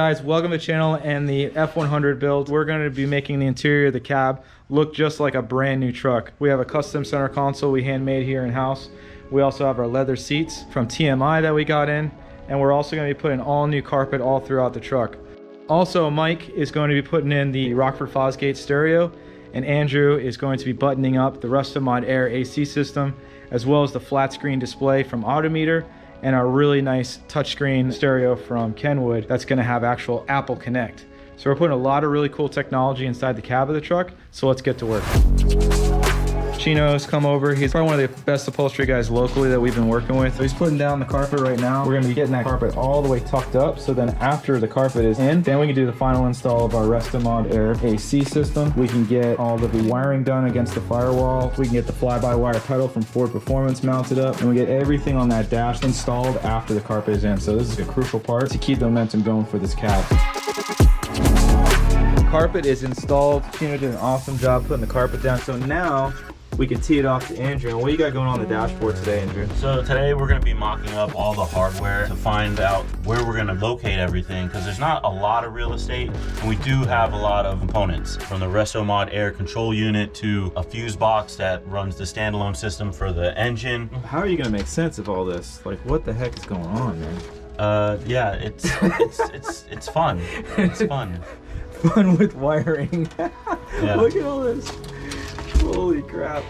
Guys, welcome to the channel and the F100 build. We're going to be making the interior of the cab look just like a brand new truck. We have a custom center console we handmade here in-house. We also have our leather seats from TMI that we got in, and we're also going to be putting all new carpet all throughout the truck. Also, Mike is going to be putting in the Rockford Fosgate stereo, and Andrew is going to be buttoning up the Autometer Air AC system, as well as the flat screen display from Autometer, and our really nice touchscreen stereo from Kenwood that's going to have actual Apple Connect. So we're putting a lot of really cool technology inside the cab of the truck, so let's get to work. Chino's come over. He's probably one of the best upholstery guys locally that we've been working with. So he's putting down the carpet right now. We're going to be getting that carpet all the way tucked up, so then after the carpet is in, then we can do the final install of our Autometer Air AC system. We can get all of the wiring done against the firewall. We can get the fly-by-wire pedal from Ford Performance mounted up, and we get everything on that dash installed after the carpet is in. So this is a crucial part to keep the momentum going for this cab. The carpet is installed. Chino did an awesome job putting the carpet down. So now we can tee it off to Andrew. And what do you got going on the dashboard today, Andrew? So today we're going to be mocking up all the hardware to find out where we're going to locate everything, because there's not a lot of real estate, and we do have a lot of components, from the Autometer Air control unit to a fuse box that runs the standalone system for the engine. How are you going to make sense of all this? Like, what the heck is going on, man? Yeah, it's fun. It's fun. Fun with wiring. Yeah. Look at all this. Holy crap.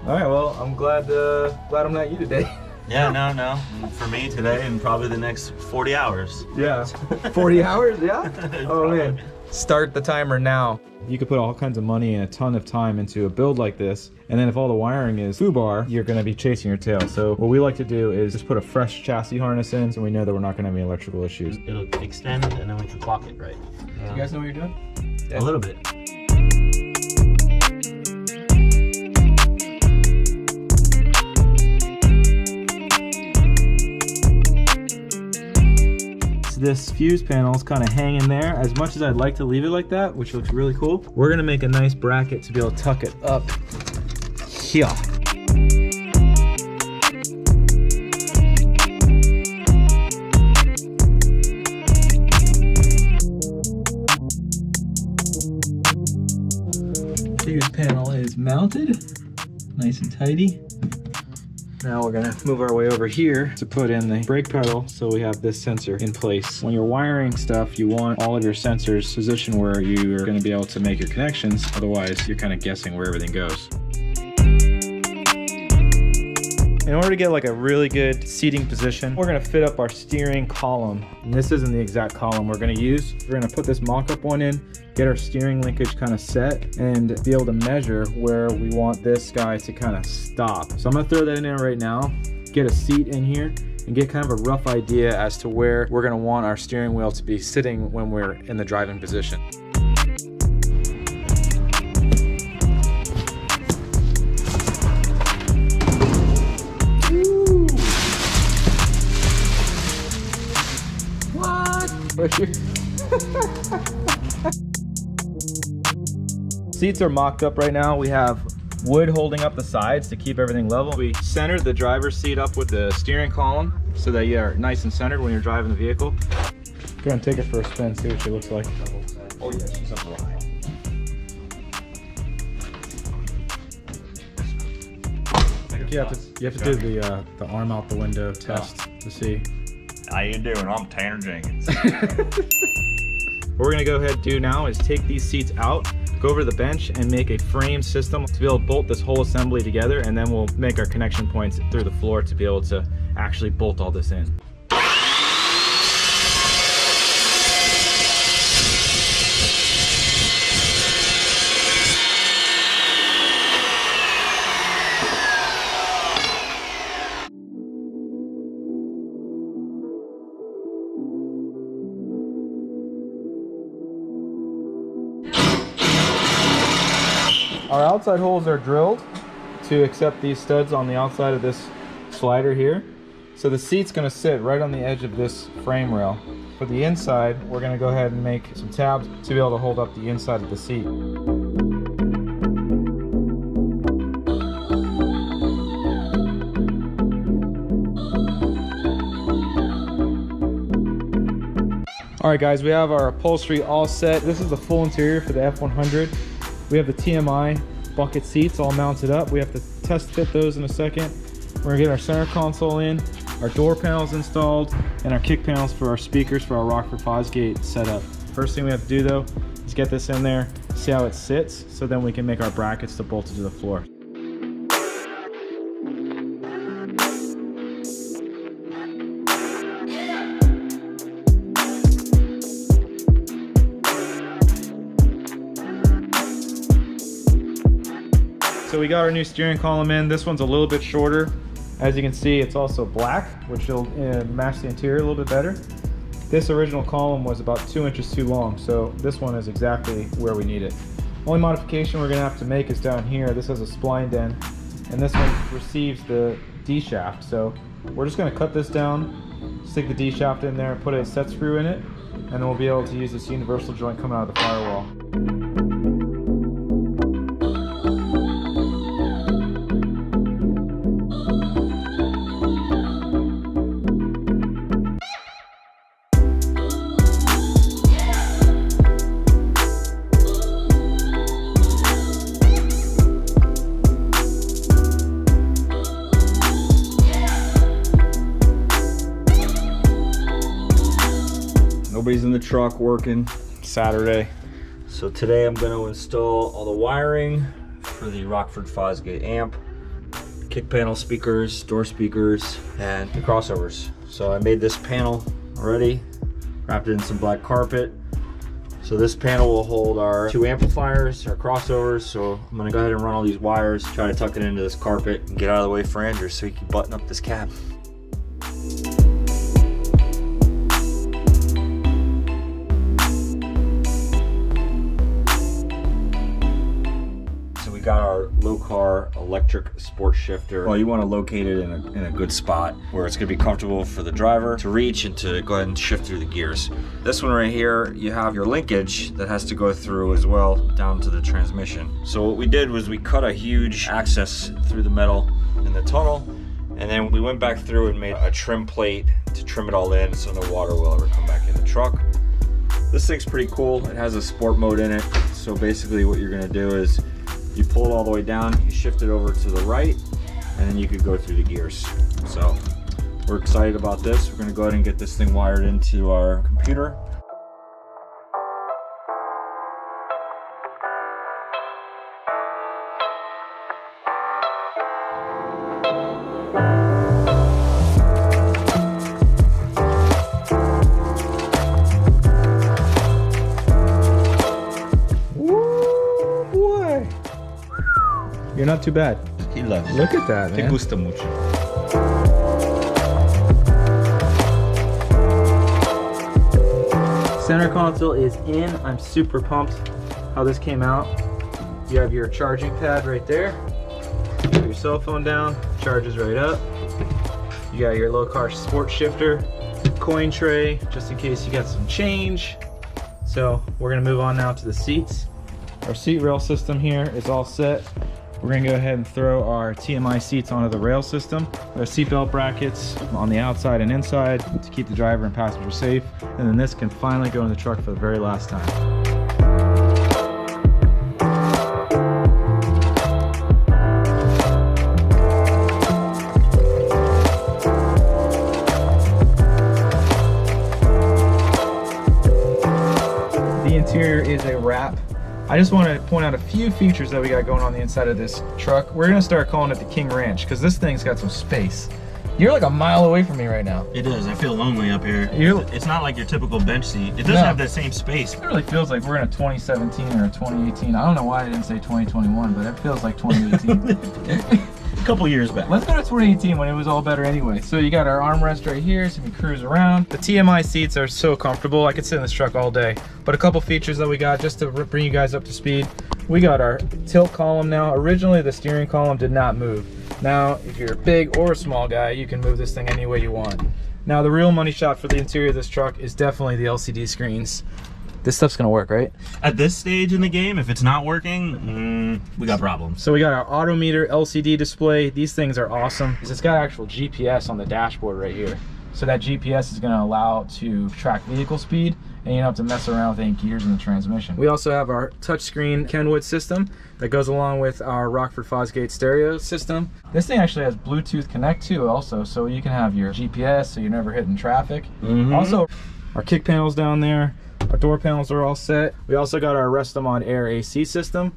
All right, well, I'm glad I'm not you today. Yeah, no. For me today and probably the next 40 hours. Yeah. 40 hours, yeah? Oh, man. Start the timer now. You could put all kinds of money and a ton of time into a build like this, and then if all the wiring is foobar, you're going to be chasing your tail. So what we like to do is just put a fresh chassis harness in, so we know that we're not going to have any electrical issues. It'll extend, and then we can clock it right. You guys know what you're doing? A little bit. This fuse panel is kind of hanging there. As much as I'd like to leave it like that, which looks really cool, we're gonna make a nice bracket to be able to tuck it up here. Fuse panel is mounted, nice and tidy. Now we're gonna move our way over here to put in the brake pedal, so we have this sensor in place. When you're wiring stuff, you want all of your sensors positioned where you're gonna be able to make your connections. Otherwise, you're kind of guessing where everything goes. In order to get like a really good seating position, we're gonna fit up our steering column. And this isn't the exact column we're gonna use. We're gonna put this mock-up one in, get our steering linkage kind of set, and be able to measure where we want this guy to kind of stop. So I'm gonna throw that in there right now, get a seat in here, and get kind of a rough idea as to where we're gonna want our steering wheel to be sitting when we're in the driving position. Seats are mocked up right now. We have wood holding up the sides to keep everything level. We centered the driver's seat up with the steering column so that you are nice and centered when you're driving the vehicle. Go and take it for a spin, see what she looks like. Oh yeah, she's up high. You have to do the arm out the window test to see. How you doing? I'm Tanner Jenkins. What we're gonna go ahead and do now is take these seats out, go over to the bench and make a frame system to be able to bolt this whole assembly together, and then we'll make our connection points through the floor to be able to actually bolt all this in. Our outside holes are drilled to accept these studs on the outside of this slider here. So the seat's gonna sit right on the edge of this frame rail. For the inside, we're gonna go ahead and make some tabs to be able to hold up the inside of the seat. All right guys, we have our upholstery all set. This is the full interior for the F100. We have the TMI bucket seats all mounted up. We have to test fit those in a second. We're gonna get our center console in, our door panels installed, and our kick panels for our speakers for our Rockford Fosgate set up. First thing we have to do though is get this in there, see how it sits, so then we can make our brackets to bolt it to the floor. So we got our new steering column in. This one's a little bit shorter. As you can see, it's also black, which will match the interior a little bit better. This original column was about 2 inches too long, so this one is exactly where we need it. Only modification we're gonna have to make is down here. This has a spline den, and this one receives the D shaft. So we're just gonna cut this down, stick the D shaft in there, put a set screw in it, and then we'll be able to use this universal joint coming out of the firewall. Nobody's in the truck working. Saturday. So today I'm going to install all the wiring for the Rockford Fosgate amp, kick panel speakers, door speakers, and the crossovers. So I made this panel already, wrapped it in some black carpet. So this panel will hold our 2 amplifiers, our crossovers. So I'm gonna go ahead and run all these wires, try to tuck it into this carpet and get out of the way for Andrew so he can button up this cab. We got our low-car electric sport shifter. Well, you want to locate it in a good spot where it's going to be comfortable for the driver to reach and to go ahead and shift through the gears. This one right here, you have your linkage that has to go through as well down to the transmission. So what we did was we cut a huge access through the metal in the tunnel, and then we went back through and made a trim plate to trim it all in so no water will ever come back in the truck. This thing's pretty cool. It has a sport mode in it. So basically what you're going to do is you pull it all the way down, you shift it over to the right, and then you could go through the gears. So we're excited about this. We're gonna go ahead and get this thing wired into our computer. You're not too bad. He loves it. Look at that, Te man. gusta mucho. Center console is in. I'm super pumped how this came out. You have your charging pad right there. Put your cell phone down, charges right up. You got your low car sport shifter, coin tray, just in case you got some change. So we're gonna move on now to the seats. Our seat rail system here is all set. We're gonna go ahead and throw our TMI seats onto the rail system. Our seatbelt brackets on the outside and inside to keep the driver and passenger safe. And then this can finally go in the truck for the very last time. The interior is a wrap. I just want to point out a few features that we got going on the inside of this truck. We're gonna start calling it the King Ranch because this thing's got some space. You're like a mile away from me right now. It is. I feel lonely up here. It's not like your typical bench seat. It doesn't have that same space. It really feels like we're in a 2017 or a 2018. I don't know why I didn't say 2021, but it feels like 2018. A couple years back. Let's go to 2018 when it was all better anyway. So you got our armrest right here so we can cruise around. The TMI seats are so comfortable. I could sit in this truck all day. But a couple features that we got just to bring you guys up to speed. We got our tilt column now. Originally the steering column did not move. Now if you're a big or a small guy, you can move this thing any way you want. Now the real money shot for the interior of this truck is definitely the LCD screens. This stuff's gonna work, right? At this stage in the game, if it's not working, we got problems. So we got our Autometer LCD display. These things are awesome. It's got actual GPS on the dashboard right here. So that GPS is gonna allow to track vehicle speed and you don't have to mess around with any gears in the transmission. We also have our touchscreen Kenwood system that goes along with our Rockford Fosgate stereo system. This thing actually has Bluetooth Connect too also, so you can have your GPS so you're never hitting traffic. Also, our kick panels down there, our door panels are all set. We also got our Restomod Air AC system.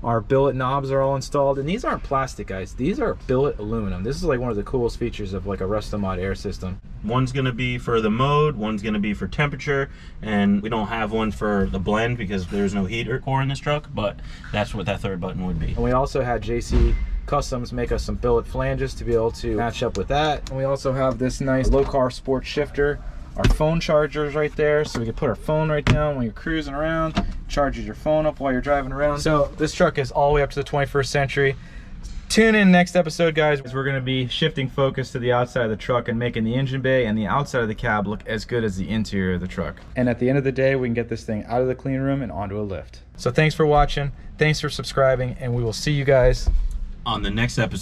Our billet knobs are all installed, and these aren't plastic, guys. These are billet aluminum. This is like one of the coolest features of like a Restomod Air system. One's gonna be for the mode, one's gonna be for temperature, and we don't have one for the blend because there's no heater core in this truck, but that's what that third button would be. And we also had JC Customs make us some billet flanges to be able to match up with that. And we also have this nice low car sport shifter. Our phone chargers right there, so we can put our phone right down when you're cruising around. Charges your phone up while you're driving around. So this truck is all the way up to the 21st century. Tune in next episode, guys. We're going to be shifting focus to the outside of the truck and making the engine bay and the outside of the cab look as good as the interior of the truck. And at the end of the day, we can get this thing out of the clean room and onto a lift. So thanks for watching, thanks for subscribing, and we will see you guys on the next episode.